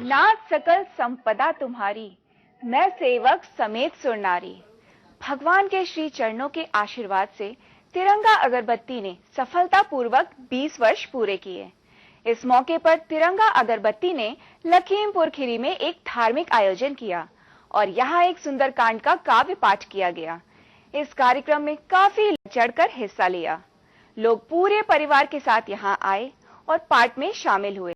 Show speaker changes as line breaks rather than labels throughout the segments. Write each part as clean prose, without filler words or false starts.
नाथ सकल संपदा तुम्हारी, मैं सेवक समेत सुरनारी। भगवान के श्री चरणों के आशीर्वाद से तिरंगा अगरबत्ती ने सफलतापूर्वक 20 वर्ष पूरे किए। इस मौके पर तिरंगा अगरबत्ती ने लखीमपुर खीरी में एक धार्मिक आयोजन किया और यहाँ एक सुंदरकांड का काव्य पाठ किया गया। इस कार्यक्रम में काफी चढ़कर हिस्सा लिया। लोग पूरे परिवार के साथ यहाँ आए और पाठ में शामिल हुए।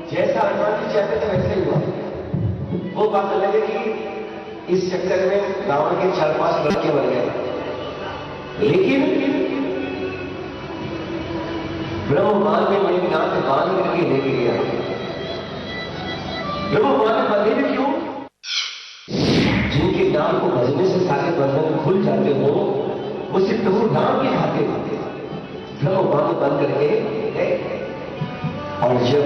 जैसा हनुमान जी चाहते थे वैसे ही हुआ। वो बात अलग है कि इस चक्कर में रावण के 4-5 लड़के बन गए, लेकिन ब्रह्ममान ने मेघनाथ बांध करके लेके गया। ब्रह्ममान ने बंधे में क्यों? जिनके नाम को भजने से सारे बंधन खुल जाते हो, वो सिर्फ प्रभु नाम के खाते ब्रह्ममान ने बंद करके गए। और जब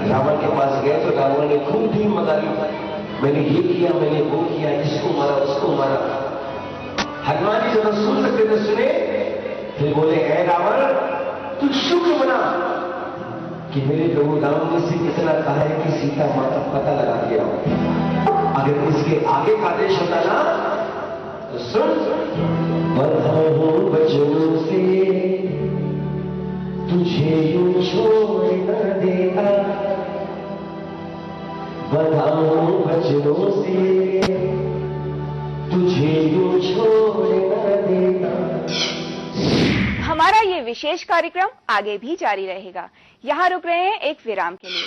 रावण के पास गए तो रावण ने खूब टीम मचा ली, मैंने ये किया, मैंने वो किया, इसको मारा, उसको मारा। हनुमान जी जब सुन सकते थे सुने, फिर बोले, है रावण, तू शुक्र बना कि मेरे प्रभु राम ने से इतना कहा है कि सीता मां का पता लगा दिया। अगर इसके आगे का आदेश होता ना तो सुन, बंधाओ बचनों से तुझे यूं छोड़ न देता, बंधाओ बचनों से तुझे यूं छोड़ न देता।
हमारा ये विशेष कार्यक्रम आगे भी जारी रहेगा। यहाँ रुक रहे हैं एक विराम के लिए।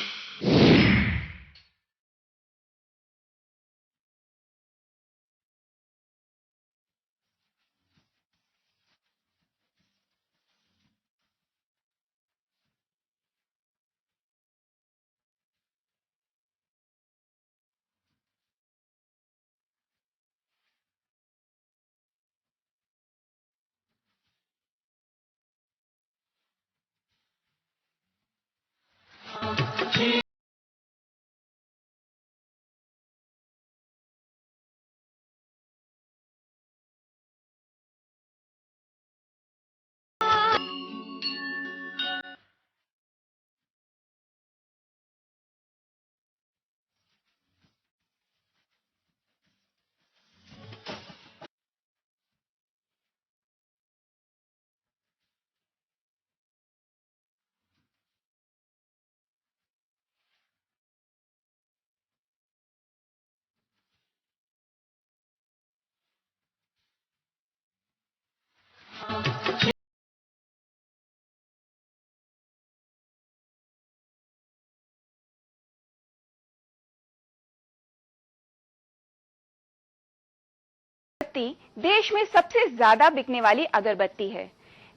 देश में सबसे ज्यादा बिकने वाली अगरबत्ती है।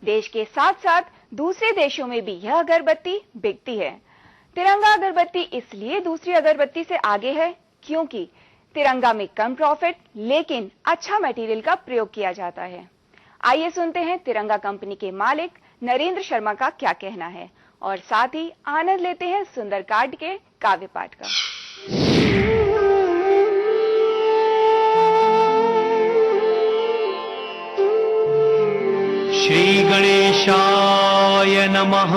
देश के साथ साथ दूसरे देशों में भी यह अगरबत्ती बिकती है। तिरंगा अगरबत्ती इसलिए दूसरी अगरबत्ती से आगे है क्योंकि तिरंगा में कम प्रॉफिट लेकिन अच्छा मटेरियल का प्रयोग किया जाता है। आइए सुनते हैं तिरंगा कंपनी के मालिक नरेंद्र शर्मा का क्या कहना है और साथ ही आनंद लेते हैं सुंदरकांड के काव्य पाठ का।
श्री गणेशाय नमः।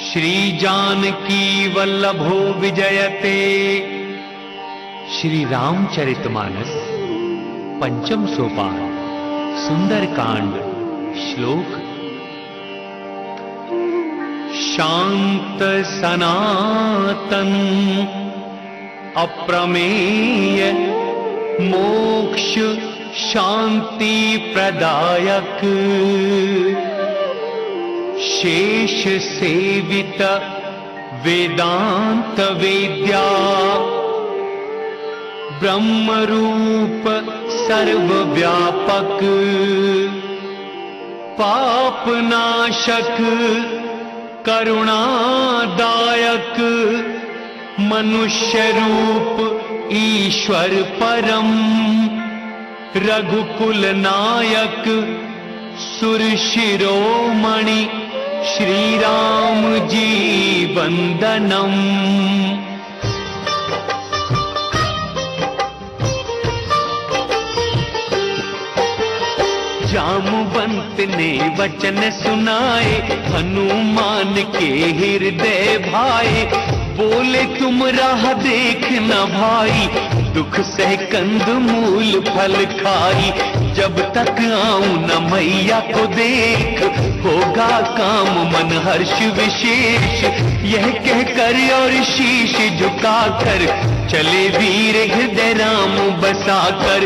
श्री जानकी वल्लभो विजयते। श्री रामचरितमानस पंचम सोपान सुंदरकांड श्लोक। शांत सनातन अप्रमेय मोक्ष शांति प्रदायक शेष सेवित वेदांत वेद्या ब्रह्म रूप सर्वव्यापक पाप नाशक करुणादायक मनुष्य रूप ईश्वर परम रघुकुल नायक सुर शिरोमणि श्री राम जी वंदनम। जामवंत ने वचन सुनाए हनुमान के हृदय भाए। बोले तुम राह देखना भाई दुख सह कंद मूल फल खाई। जब तक आऊं न मैया को देख होगा काम मन हर्ष विशेष। यह कहकर और शीश झुकाकर चले वीर हृदय राम बसाकर।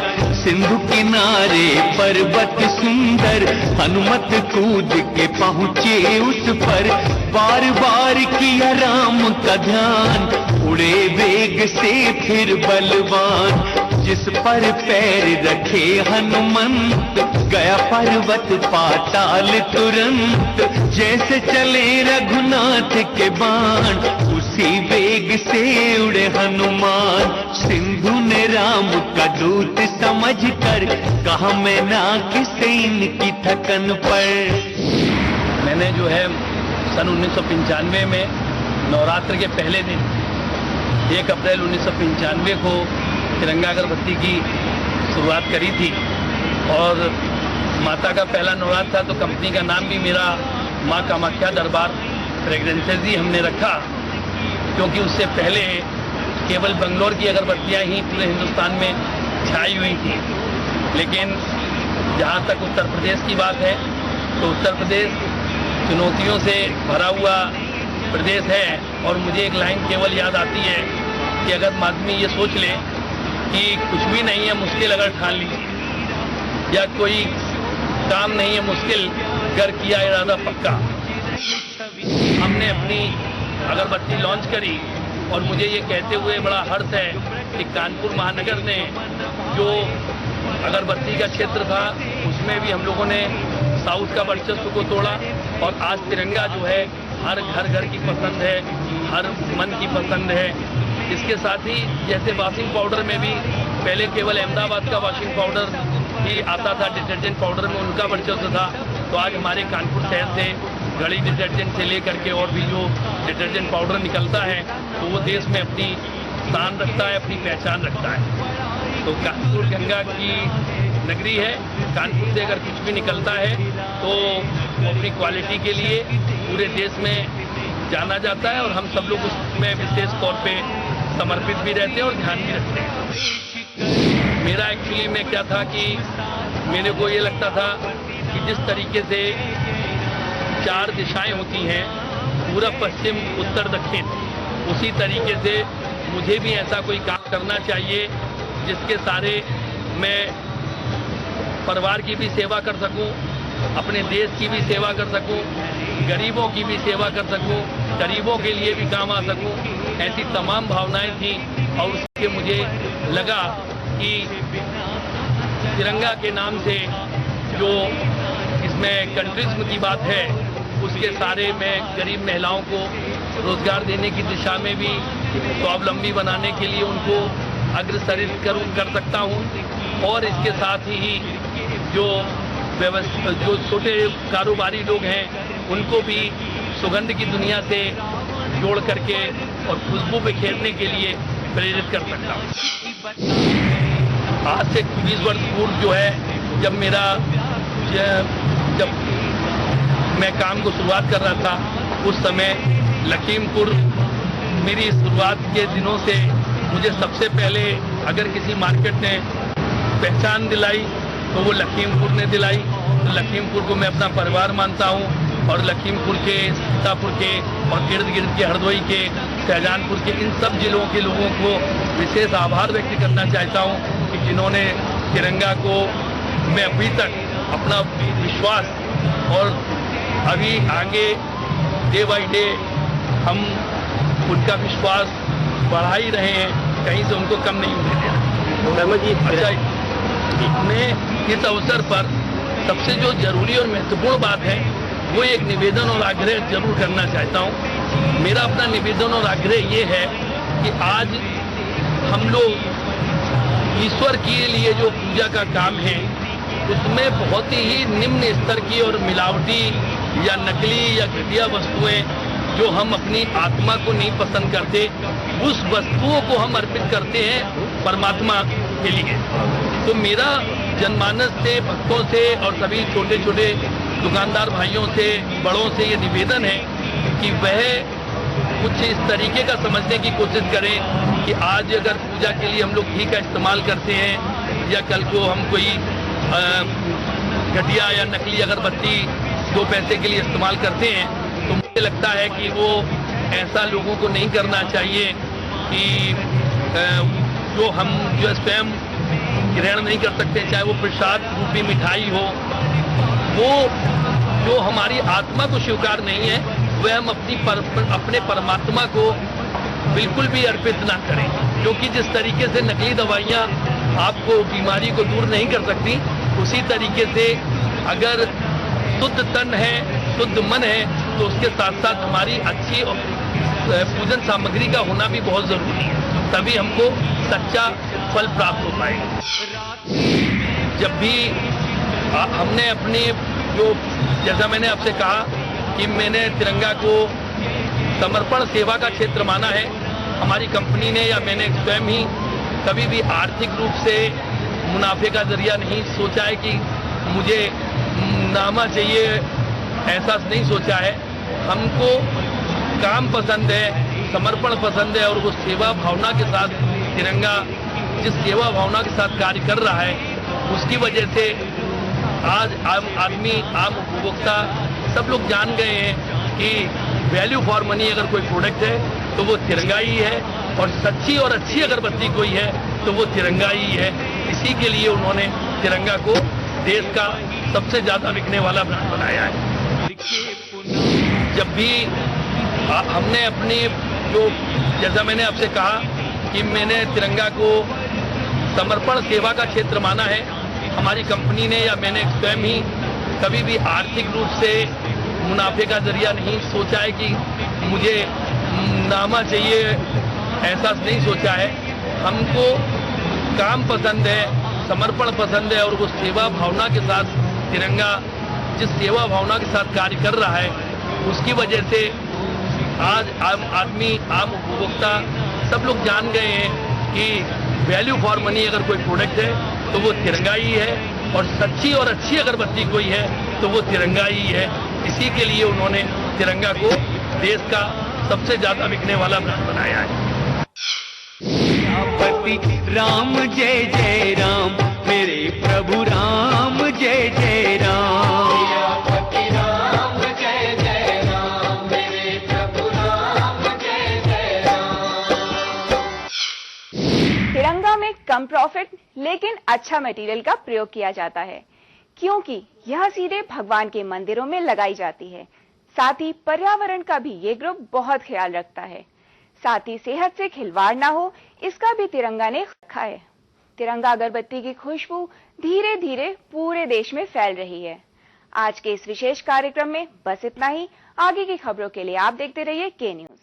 सिंधु किनारे पर्वत सुंदर, हनुमत कूद के पहुँचे उस पर। बार बार किया राम का ध्यान, उड़े वेग से फिर बलवान। जिस पर पैर रखे हनुमंत, गया पर्वत पाताल तुरंत। जैसे चले रघुनाथ के बाण, उसी वेग से उड़े हनुमान। सिंधु ने राम का दूत समझकर, कहा मैं ना किसे इनकी थकन पर।
मैंने जो है सन 1995 में नवरात्र के पहले दिन 1 अप्रैल 1995 को तिरंगा अगरबत्ती की शुरुआत करी थी। और माता का पहला नवरात्र था, तो कंपनी का नाम भी मेरा माँ कामाख्या दरबार फ्रेग्रेंसेज ही हमने रखा, क्योंकि उससे पहले केवल बंगलोर की अगरबत्तियाँ ही पूरे हिंदुस्तान में छाई हुई थी। लेकिन जहाँ तक उत्तर प्रदेश की बात है, तो उत्तर प्रदेश चुनौतियों से भरा हुआ प्रदेश है। और मुझे एक लाइन केवल याद आती है कि अगर आदमी ये सोच ले कि कुछ भी नहीं है मुश्किल अगर ठान ली, या कोई काम नहीं है मुश्किल, कर किया इरादा पक्का। हमने अपनी अगरबत्ती लॉन्च करी, और मुझे ये कहते हुए बड़ा हर्ष है कि कानपुर महानगर ने जो अगरबत्ती का क्षेत्र था, उसमें भी हम लोगों ने साउथ का वर्चस्व को तोड़ा। और आज तिरंगा जो है हर घर की पसंद है, हर मन की पसंद है। इसके साथ ही जैसे वॉशिंग पाउडर में भी पहले केवल अहमदाबाद का वॉशिंग पाउडर ही आता था, डिटर्जेंट पाउडर में उनका वर्चस्व था, तो आज हमारे कानपुर शहर से घड़ी डिटर्जेंट से लेकर के और भी जो डिटर्जेंट पाउडर निकलता है, तो वो देश में अपनी स्थान रखता है, अपनी पहचान रखता है। तो कानपुर गंगा की नगरी है। कानपुर से अगर कुछ भी निकलता है तो वो अपनी क्वालिटी के लिए पूरे देश में जाना जाता है, और हम सब लोग उसमें विशेष तौर पे समर्पित भी रहते हैं और ध्यान भी रखते हैं। मेरा एक्चुअली में क्या था कि मेरे को ये लगता था कि जिस तरीके से 4 दिशाएं होती हैं, पूरब पश्चिम उत्तर दक्षिण, उसी तरीके से मुझे भी ऐसा कोई काम करना चाहिए जिसके सारे मैं परिवार की भी सेवा कर सकूं, अपने देश की भी सेवा कर सकूं, गरीबों की भी सेवा कर सकूं, गरीबों के लिए भी काम आ सकूं। ऐसी तमाम भावनाएं थी, और उसके मुझे लगा कि तिरंगा के नाम से जो इसमें कंट्रिज्म की बात है, उसके सारे मैं गरीब महिलाओं को रोजगार देने की दिशा में भी स्वावलंबी बनाने के लिए उनको अग्रसरित कर सकता हूं। और इसके साथ ही जो छोटे कारोबारी लोग हैं, उनको भी सुगंध की दुनिया से जोड़ करके और खुशबू बिखेरने के लिए प्रेरित कर सकता हूँ। आज से 20 वर्ष पूर्व जो है, जब मैं काम को शुरुआत कर रहा था, उस समय लखीमपुर मेरी शुरुआत के दिनों से मुझे सबसे पहले अगर किसी मार्केट ने पहचान दिलाई तो वो लखीमपुर ने दिलाई। तो लखीमपुर को मैं अपना परिवार मानता हूँ, और लखीमपुर के, सीतापुर के और इर्द गिर्द के हरदोई के, शाहजहानपुर के, इन सब जिलों के लोगों को विशेष आभार व्यक्त करना चाहता हूँ कि जिन्होंने तिरंगा को, मैं अभी तक अपना विश्वास, और अभी आगे डे बाई डे हम उनका विश्वास बढ़ा ही रहे हैं, कहीं से उनको कम नहीं होने देना। अच्छा, मैं इस अवसर पर सबसे जो जरूरी और महत्वपूर्ण बात है, वो एक निवेदन और आग्रह जरूर करना चाहता हूँ। मेरा अपना निवेदन और आग्रह ये है कि आज हम लोग ईश्वर के लिए जो पूजा का काम है, उसमें बहुत ही निम्न स्तर की और मिलावटी या नकली या घटिया वस्तुएं जो हम अपनी आत्मा को नहीं पसंद करते, उस वस्तुओं को हम अर्पित करते हैं परमात्मा के लिए। तो मेरा जनमानस से, भक्तों से और सभी छोटे छोटे दुकानदार भाइयों से, बड़ों से ये निवेदन है कि वह कुछ इस तरीके का समझने की कोशिश करें कि आज अगर पूजा के लिए हम लोग घी का इस्तेमाल करते हैं, या कल को हम कोई घटिया या नकली अगरबत्ती 2 पैसे के लिए इस्तेमाल करते हैं, तो मुझे लगता है कि वो ऐसा लोगों को नहीं करना चाहिए कि जो स्वयं ग्रहण नहीं कर सकते, चाहे वो प्रसाद रूपी मिठाई हो, वो जो हमारी आत्मा को स्वीकार नहीं है, वह हम अपने परमात्मा को बिल्कुल भी अर्पित ना करें। क्योंकि जिस तरीके से नकली दवाइयाँ आपको बीमारी को दूर नहीं कर सकती, उसी तरीके से अगर शुद्ध तन है, शुद्ध मन है, तो उसके साथ साथ हमारी अच्छी पूजन सामग्री का होना भी बहुत जरूरी है, तभी हमको सच्चा फल प्राप्त हो पाएगा। जब भी हमने अपनी जैसा मैंने आपसे कहा कि मैंने तिरंगा को समर्पण सेवा का क्षेत्र माना है, हमारी कंपनी ने या मैंने स्वयं ही कभी भी आर्थिक रूप से मुनाफे का जरिया नहीं सोचा है कि मुझे नामा चाहिए, ऐसा नहीं सोचा है। हमको काम पसंद है, समर्पण पसंद है, और वो सेवा भावना के साथ तिरंगा जिस सेवा भावना के साथ कार्य कर रहा है, उसकी वजह से आज आम आदमी, आम उपभोक्ता सब लोग जान गए हैं कि वैल्यू फॉर मनी अगर कोई प्रोडक्ट है तो वो तिरंगा ही है, और सच्ची और अच्छी अगरबत्ती कोई है तो वो तिरंगा ही है। इसी के लिए उन्होंने तिरंगा को देश का सबसे ज्यादा बिकने वाला ब्रांड बनाया है। जब भी हमने अपनी जैसा मैंने आपसे कहा कि मैंने तिरंगा को समर्पण सेवा का क्षेत्र माना है, हमारी कंपनी ने या मैंने स्वयं ही कभी भी आर्थिक रूप से मुनाफे का जरिया नहीं सोचा है कि मुझे नामा चाहिए, ऐसा नहीं सोचा है। हमको काम पसंद है, समर्पण पसंद है, और वो सेवा भावना के साथ तिरंगा जिस सेवा भावना के साथ कार्य कर रहा है, उसकी वजह से आज आम आदमी, आम उपभोक्ता सब लोग जान गए हैं कि वैल्यू फॉर मनी अगर कोई प्रोडक्ट है तो वो तिरंगा ही है, और सच्ची और अच्छी अगरबत्ती कोई है तो वो तिरंगा ही है। इसी के लिए उन्होंने तिरंगा को देश का सबसे ज्यादा बिकने वाला ब्रांड बनाया है।
राम जय जय राम, मेरे प्रभु राम जय जय राम। राम जय जय राम, मेरे प्रभु राम जय जय राम।
तिरंगा में कम प्रॉफिट लेकिन अच्छा मटेरियल का प्रयोग किया जाता है, क्योंकि यह सीधे भगवान के मंदिरों में लगाई जाती है। साथ ही पर्यावरण का भी ये ग्रुप बहुत ख्याल रखता है। साथ ही सेहत से खिलवाड़ ना हो, इसका भी तिरंगा ने रखा है। तिरंगा अगरबत्ती की खुशबू धीरे धीरे पूरे देश में फैल रही है। आज के इस विशेष कार्यक्रम में बस इतना ही। आगे की खबरों के लिए आप देखते रहिए के न्यूज।